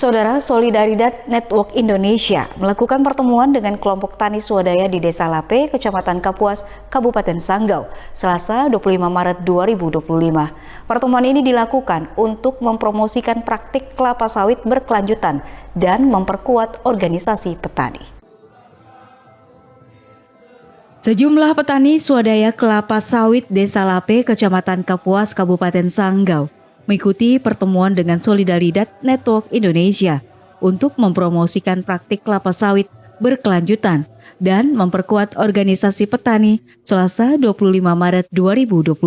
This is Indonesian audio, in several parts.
Saudara, Solidaridad Network Indonesia melakukan pertemuan dengan kelompok tani swadaya di Desa Lape, Kecamatan Kapuas, Kabupaten Sanggau, Selasa 25 Maret 2025. Pertemuan ini dilakukan untuk mempromosikan praktik kelapa sawit berkelanjutan dan memperkuat organisasi petani. Sejumlah petani swadaya kelapa sawit Desa Lape, Kecamatan Kapuas, Kabupaten Sanggau mengikuti pertemuan dengan Solidaridad Network Indonesia untuk mempromosikan praktik kelapa sawit berkelanjutan dan memperkuat organisasi petani Selasa 25 Maret 2025.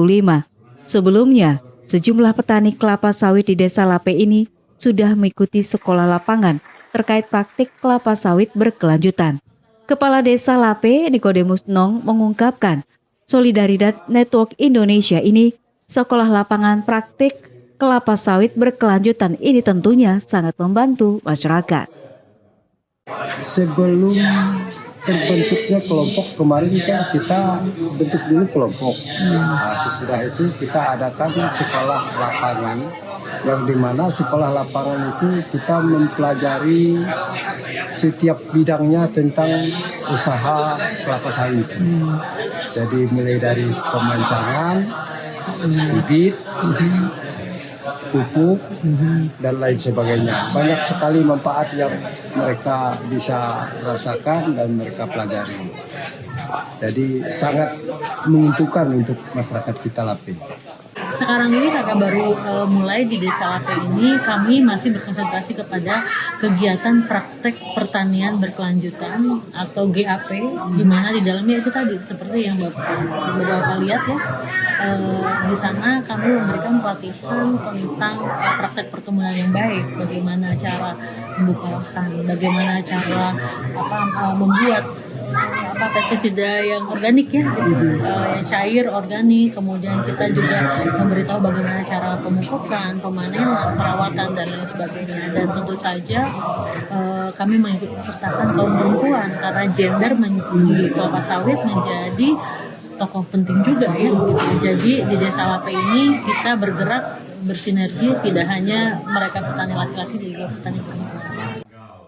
Sebelumnya, sejumlah petani kelapa sawit di Desa Lape ini sudah mengikuti sekolah lapangan terkait praktik kelapa sawit berkelanjutan. Kepala Desa Lape, Nikodemus Nong, mengungkapkan Solidaridad Network Indonesia ini sekolah lapangan praktik kelapa sawit berkelanjutan ini tentunya sangat membantu masyarakat. Sebelum terbentuknya kelompok kemarin kan kita bentuk dulu kelompok. Sesudah itu kita adakan sekolah lapangan, yang dimana sekolah lapangan itu kita mempelajari setiap bidangnya tentang usaha kelapa sawit. Jadi mulai dari pemancangan, bibit, pupuk, dan lain sebagainya. Banyak sekali manfaat yang mereka bisa rasakan dan mereka pelajari. Jadi sangat menguntungkan untuk masyarakat kita Lape. Sekarang ini karena baru mulai di Desa Lape ini, kami masih berkonsentrasi kepada kegiatan praktek pertanian berkelanjutan atau GAP, di mana di dalamnya itu tadi seperti yang Bapak lihat ya. Di sana kami memberikan pelatihan tentang praktek perkebunan yang baik, bagaimana cara membuka lahan, bagaimana cara membuat pestisida yang organik ya, yang cair organik. Kemudian kita juga memberitahu bagaimana cara pemupukan, pemanenan, perawatan dan lain sebagainya. Dan tentu saja kami mengikut sertakan kaum perempuan karena gender di kelapa sawit menjadi tokoh penting juga ya. Jadi di Desa Lape ini kita bergerak bersinergi, tidak hanya mereka petani laki-laki, juga petani perempuan.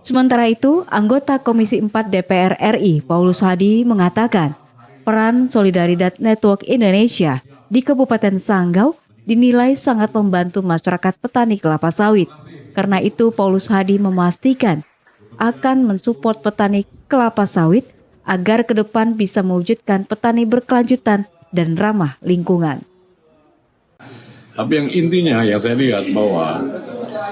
Sementara itu, anggota Komisi 4 DPR RI, Paulus Hadi, mengatakan peran Solidaridad Network Indonesia di Kabupaten Sanggau dinilai sangat membantu masyarakat petani kelapa sawit. Karena itu, Paulus Hadi memastikan akan mensupport petani kelapa sawit agar ke depan bisa mewujudkan petani berkelanjutan dan ramah lingkungan. Tapi yang intinya yang saya lihat bahwa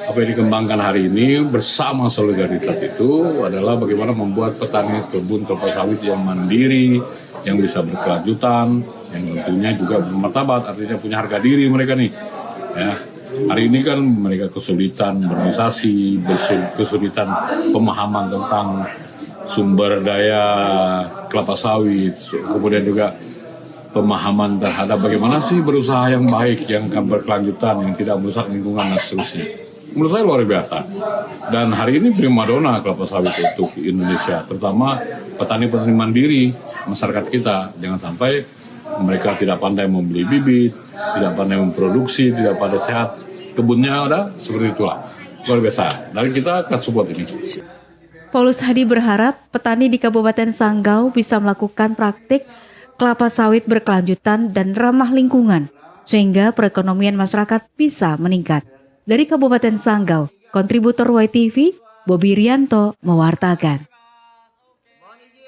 apa yang dikembangkan hari ini bersama solidaritas itu adalah bagaimana membuat petani kebun kelapa sawit yang mandiri, yang bisa berkelanjutan, yang tentunya juga bermartabat, artinya punya harga diri mereka nih. Ya, hari ini kan mereka kesulitan berorganisasi, kesulitan pemahaman tentang sumber daya kelapa sawit, kemudian juga pemahaman terhadap bagaimana sih berusaha yang baik, yang berkelanjutan, yang tidak merusak lingkungan dan seterusnya. Menurut saya luar biasa. Dan hari ini primadona kelapa sawit untuk Indonesia, terutama petani-petani mandiri masyarakat kita. Jangan sampai mereka tidak pandai membeli bibit, tidak pandai memproduksi, tidak pandai sehat. Kebunnya ada seperti itulah. Luar biasa. Dan kita akan support ini. Paulus Hadi berharap petani di Kabupaten Sanggau bisa melakukan praktik kelapa sawit berkelanjutan dan ramah lingkungan, sehingga perekonomian masyarakat bisa meningkat. Dari Kabupaten Sanggau, kontributor YTV, Bobi Rianto mewartakan.